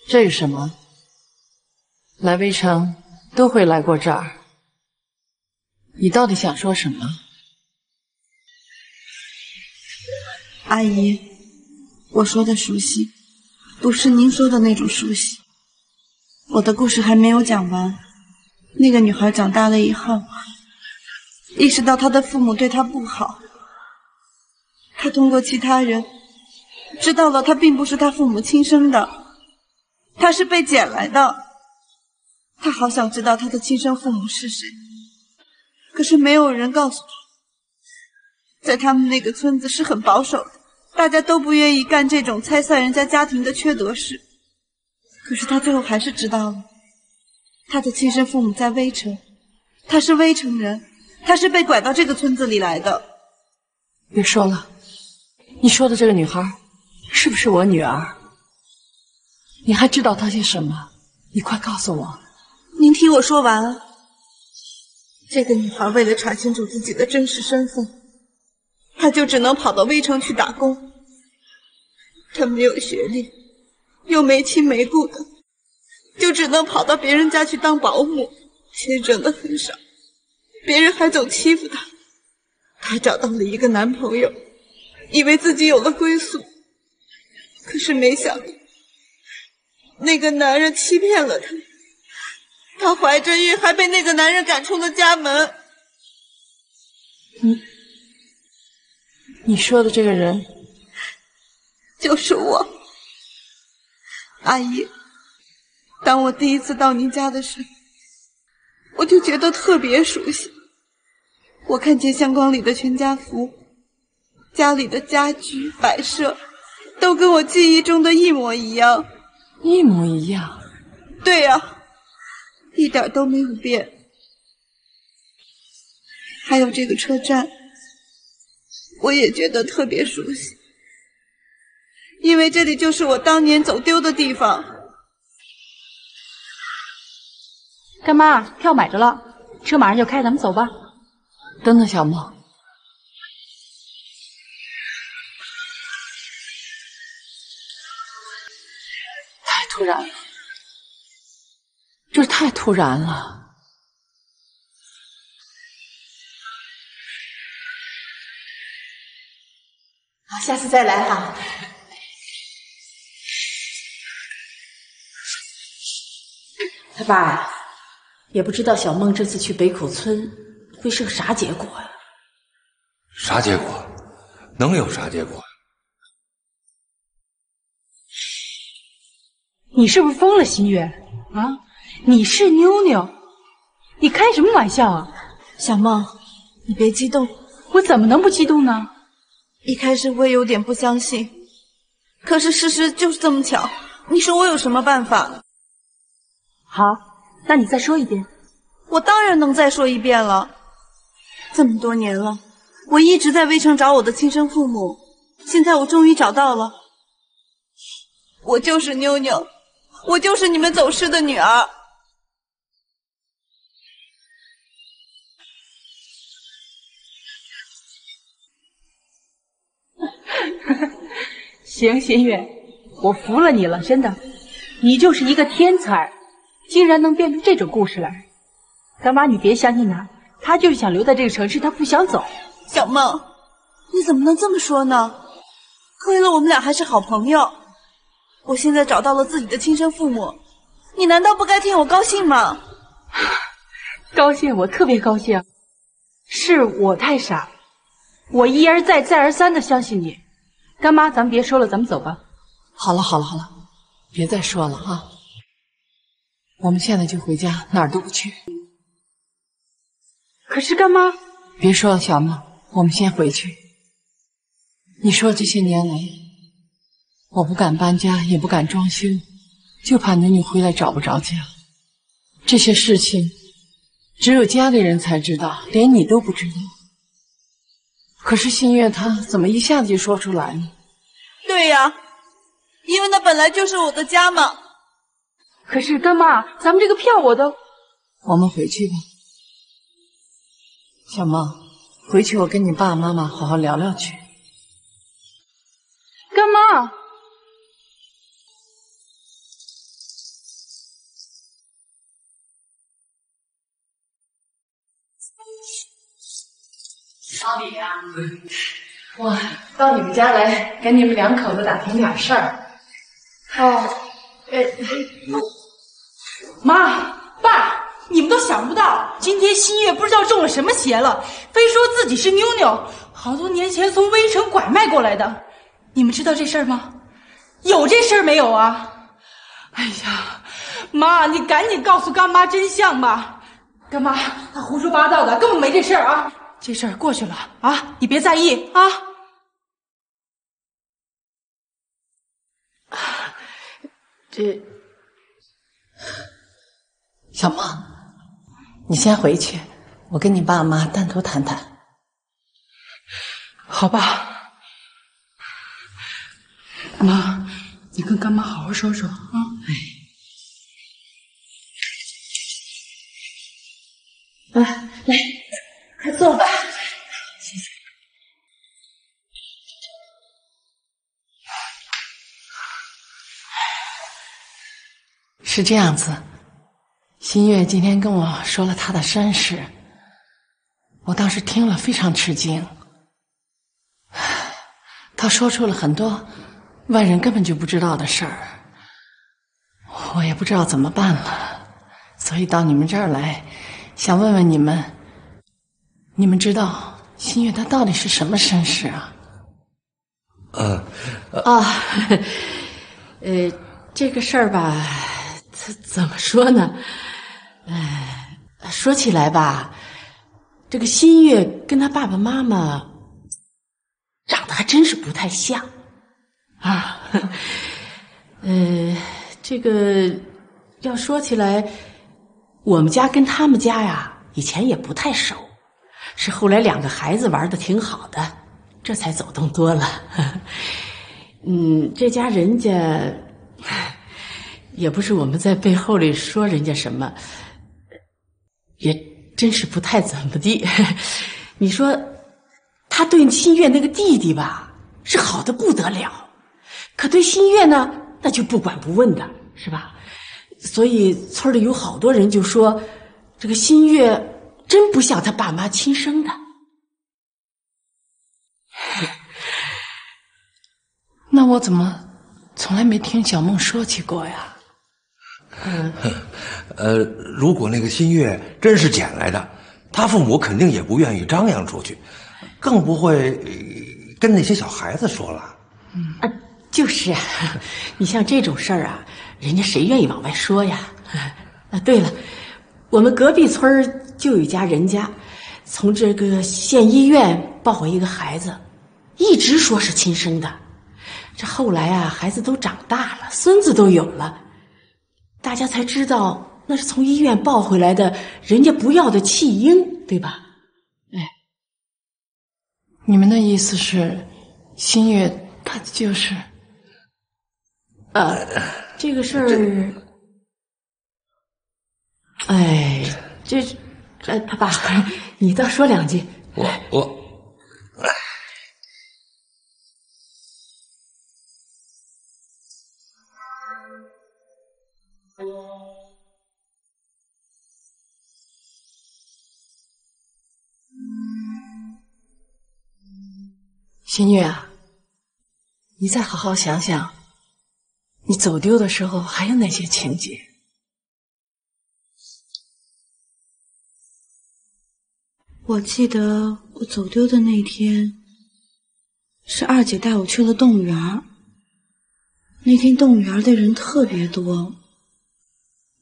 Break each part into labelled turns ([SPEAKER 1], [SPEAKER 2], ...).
[SPEAKER 1] 这有什么？来微城都会来过这儿。你到底想说什么？
[SPEAKER 2] 阿姨，我说的熟悉，不是您说的那种熟悉。我的故事还没有讲完。那个女孩长大了以后，意识到她的父母对她不好，她通过其他人知道了她并不是她父母亲生的，她是被捡来的。她好想知道她的亲生父母是谁，可是没有人告诉她。在他们那个村子是很保守的，大家都不愿意干这种拆散人家家庭的缺德事。可是她最后还是知道了，她的亲生父母在微城，她是微城人，她是被拐到这个村子里来的。
[SPEAKER 1] 别说了，你说的这个女孩是不是我女儿？你还知道她些什么？你快告诉我。
[SPEAKER 2] 您听我说完。这个女孩为了查清楚自己的真实身份，她就只能跑到微城去打工。她没有学历，又没亲没故的，就只能跑到别人家去当保姆，钱挣得很少，别人还总欺负她。她找到了一个男朋友，以为自己有了归宿，可是没想到那个男人欺骗了她，她怀着孕还被那个男人赶出了家门。
[SPEAKER 1] 你说的这个人
[SPEAKER 2] 就是我。阿姨，当我第一次到您家的时候，我就觉得特别熟悉。我看见相框里的全家福，家里的家具摆设都跟我记忆中的一模一样。
[SPEAKER 1] 一模一样？
[SPEAKER 2] 对呀，一点都没有变。还有这个车站，我也觉得特别熟悉，因为这里就是我当年走丢的地方。
[SPEAKER 3] 干妈，票买着了，车马上就开，咱们走吧。
[SPEAKER 1] 等等，小梦，太突然了，这太突然了。
[SPEAKER 4] 好，下次再来哈。他爸呀，也不知道小梦这次去北口村会是个啥结果呀？
[SPEAKER 5] 啥结果？能有啥结果？
[SPEAKER 3] 你是不是疯了，新月啊？你是妞妞，你开什么玩笑啊？
[SPEAKER 2] 小梦，你别激动。
[SPEAKER 3] 我怎么能不激动呢？
[SPEAKER 2] 一开始我也有点不相信，可是事实就是这么巧，你说我有什么办法？
[SPEAKER 3] 好，那你再说一遍。
[SPEAKER 2] 我当然能再说一遍了。这么多年了，我一直在微城找我的亲生父母，现在我终于找到了。我就是妞妞，我就是你们走失的女儿。
[SPEAKER 3] 行，新月，我服了你了，真的，你就是一个天才，竟然能编出这种故事来。干妈，你别相信他，他就是想留在这个城市，他不想走。
[SPEAKER 2] 小梦，你怎么能这么说呢？亏了我们俩还是好朋友，我现在找到了自己的亲生父母，你难道不该替我高兴吗？
[SPEAKER 3] 高兴，我特别高兴。是我太傻，我一而再再而三的相信你。干妈，咱们别说了，咱们走吧。
[SPEAKER 1] 好了好了好了，别再说了啊！我们现在就回家，哪儿都不去。
[SPEAKER 3] 可是干妈，
[SPEAKER 1] 别说了，小梦，我们先回去。你说这些年来，我不敢搬家，也不敢装修，就怕妞妞回来找不着家。这些事情只有家里人才知道，连你都不知道。可是新月她怎么一下子就说出来呢？
[SPEAKER 2] 对呀，因为那本来就是我的家嘛。
[SPEAKER 3] 可是干妈，咱们这个票我都……
[SPEAKER 1] 我们回去吧。小梦，回去我跟你爸爸妈妈好好聊聊去。
[SPEAKER 3] 干妈，
[SPEAKER 1] 老李呀，我到你们家来跟你们两口子打听点事儿。
[SPEAKER 3] 妈爸，你们都想不到，今天新月不知道中了什么邪了，非说自己是妞妞，好多年前从微城拐卖过来的。你们知道这事儿吗？有这事儿没有啊？哎呀，妈，你赶紧告诉干妈真相吧！干妈，她胡说八道的，根本没这事儿啊！这事儿过去了啊，你别在意啊。
[SPEAKER 1] 小梦，你先回去，我跟你爸妈单独谈谈。
[SPEAKER 3] 好吧，妈，你跟干妈好好说说啊。
[SPEAKER 1] 来，快坐吧。谢谢。是这样子，新月今天跟我说了她的身世，我当时听了非常吃惊。她说出了很多外人根本就不知道的事儿，我也不知道怎么办了，所以到你们这儿来，想问问你们，你们知道新月她到底是什么身世啊？
[SPEAKER 4] 这个事儿吧，怎么说呢？说起来吧，这个新月跟他爸爸妈妈长得还真是不太像啊。这个要说起来，我们家跟他们家呀，以前也不太熟，是后来两个孩子玩的挺好的，这才走动多了。这家人家也不是我们在背后里说人家什么，也真是不太怎么地。你说他对新月那个弟弟吧，是好的不得了，可对新月呢，那就不管不问的，是吧？所以村里有好多人就说，这个新月真不像他爸妈亲生的。
[SPEAKER 1] 那我怎么从来没听小梦说起过呀？
[SPEAKER 5] 如果那个新月真是捡来的，他父母肯定也不愿意张扬出去，更不会跟那些小孩子说了。
[SPEAKER 4] 就是啊，你像这种事儿啊，人家谁愿意往外说呀？对了，我们隔壁村就有一家人家，从这个县医院抱回一个孩子，一直说是亲生的。这后来啊，孩子都长大了，孙子都有了，大家才知道那是从医院抱回来的人家不要的弃婴，对吧？
[SPEAKER 1] 你们的意思是，新月她就是
[SPEAKER 4] 这个事儿，他爸，你倒说两句。
[SPEAKER 1] 新月啊，你再好好想想，你走丢的时候还有哪些情节？
[SPEAKER 2] 我记得我走丢的那天，是二姐带我去了动物园。那天动物园的人特别多，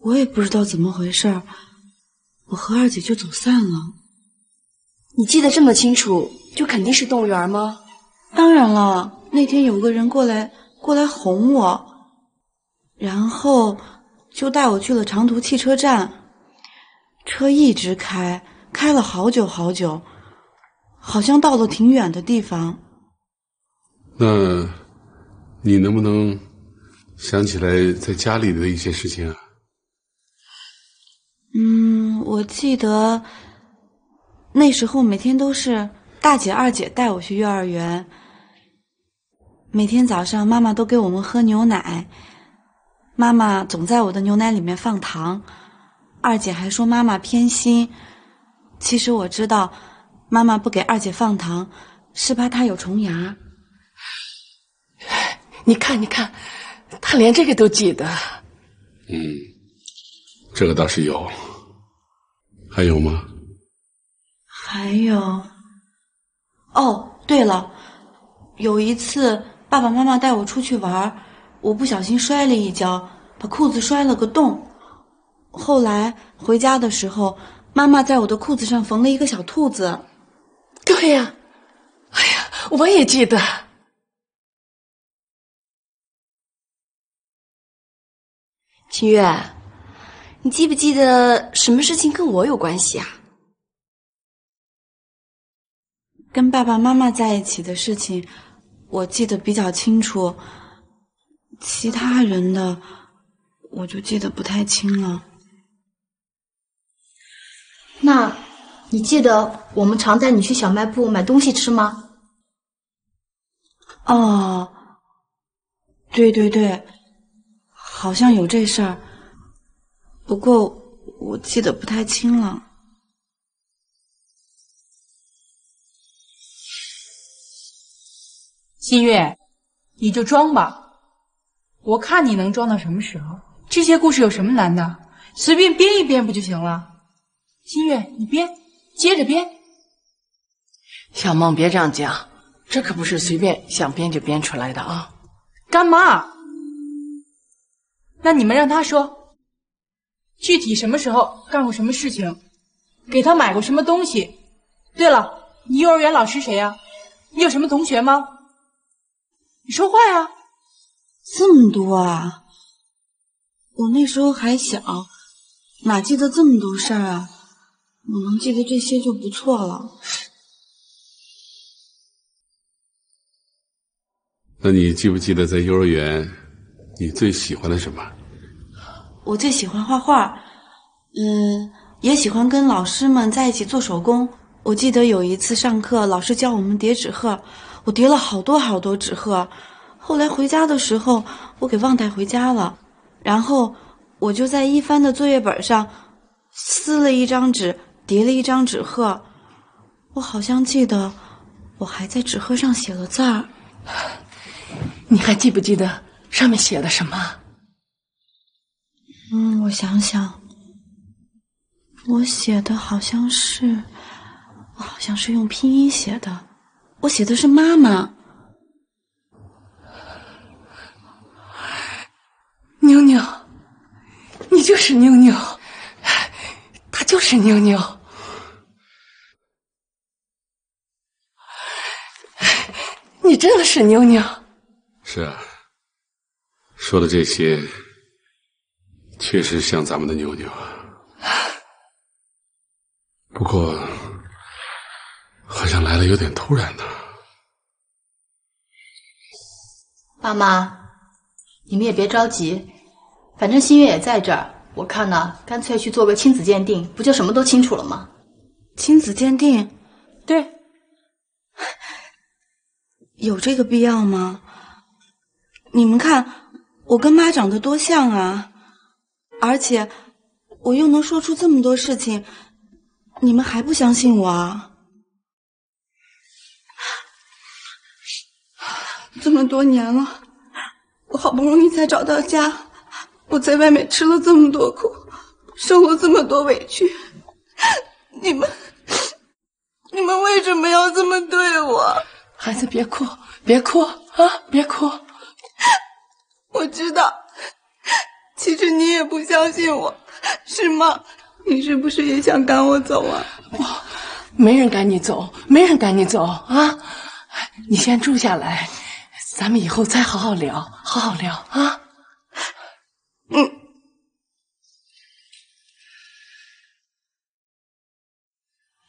[SPEAKER 2] 我也不知道怎么回事，我和二姐就走散了。
[SPEAKER 6] 你记得这么清楚，就肯定是动物园吗？
[SPEAKER 2] 当然了，那天有个人过来哄我，然后就带我去了长途汽车站，车一直开了好久好久，好像到了挺远的地方。
[SPEAKER 7] 那你能不能想起来在家里的一些事情啊？
[SPEAKER 2] 我记得那时候每天都是大姐二姐带我去幼儿园，每天早上妈妈都给我们喝牛奶，妈妈总在我的牛奶里面放糖，二姐还说妈妈偏心，其实我知道，妈妈不给二姐放糖，是怕她有虫牙。
[SPEAKER 1] 你看，他连这个都记得。
[SPEAKER 7] 这个倒是有。还有吗？
[SPEAKER 2] 还有，哦，对了，有一次爸爸妈妈带我出去玩，我不小心摔了一跤，把裤子摔了个洞。后来回家的时候，妈妈在我的裤子上缝了一个小兔子。
[SPEAKER 1] 对呀，哎呀，我也记得。
[SPEAKER 6] 清月，你记不记得什么事情跟我有关系啊？
[SPEAKER 2] 跟爸爸妈妈在一起的事情，我记得比较清楚，其他人的我就记得不太清了。
[SPEAKER 8] 那你记得我们常带你去小卖部买东西吃吗？
[SPEAKER 2] 哦，对，好像有这事儿，不过我记得不太清了。
[SPEAKER 3] 新月，你就装吧，我看你能装到什么时候？这些故事有什么难的？随便编一编不就行了？新月，你编，接着编。
[SPEAKER 1] 小梦，别这样讲，这可不是随便想编就编出来的啊！
[SPEAKER 3] 干妈，那你们让他说，具体什么时候干过什么事情，给他买过什么东西。对了，你幼儿园老师谁呀？你有什么同学吗？你说话呀！
[SPEAKER 2] 这么多啊！我那时候还小，哪记得这么多事儿啊？我能记得这些就不错了。
[SPEAKER 7] 那你记不记得在幼儿园你最喜欢的什么？
[SPEAKER 2] 我最喜欢画画，也喜欢跟老师们在一起做手工。我记得有一次上课，老师教我们叠纸鹤，我叠了好多纸鹤。后来回家的时候，我给忘带回家了，然后我就在一帆的作业本上撕了一张纸，叠了一张纸鹤。我好像记得我还在纸鹤上写了字儿。
[SPEAKER 1] 你还记不记得上面写的什么？
[SPEAKER 2] 我想想，我写的好像是用拼音写的，我写的是妈妈。
[SPEAKER 1] 妞妞，你就是妞妞，她就是妞妞。你真的是妞妞。
[SPEAKER 7] 是啊，说的这些确实像咱们的妞妞，不过好像来的有点突然呢。
[SPEAKER 8] 爸妈，你们也别着急，反正新月也在这儿，我看呢，干脆去做个亲子鉴定，不就什么都清楚了吗？
[SPEAKER 2] 亲子鉴定？
[SPEAKER 3] 对，
[SPEAKER 2] 有这个必要吗？你们看，我跟妈长得多像啊，而且我又能说出这么多事情，你们还不相信我啊？这么多年了，我好不容易才找到家，我在外面吃了这么多苦，受了这么多委屈，你们为什么要这么对我？
[SPEAKER 1] 孩子，别哭，别哭啊，别哭。
[SPEAKER 2] 我知道，其实你也不相信我，是吗？你是不是也想赶我走啊？
[SPEAKER 1] 不，没人赶你走，没人赶你走啊！你先住下来，咱们以后再好好聊，好好聊啊！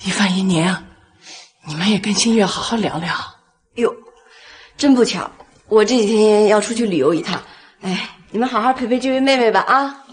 [SPEAKER 1] 一帆一宁，你们也跟新月好好聊聊。
[SPEAKER 6] 哟，真不巧，我这几天要出去旅游一趟。哎，你们好好陪陪这位妹妹吧啊！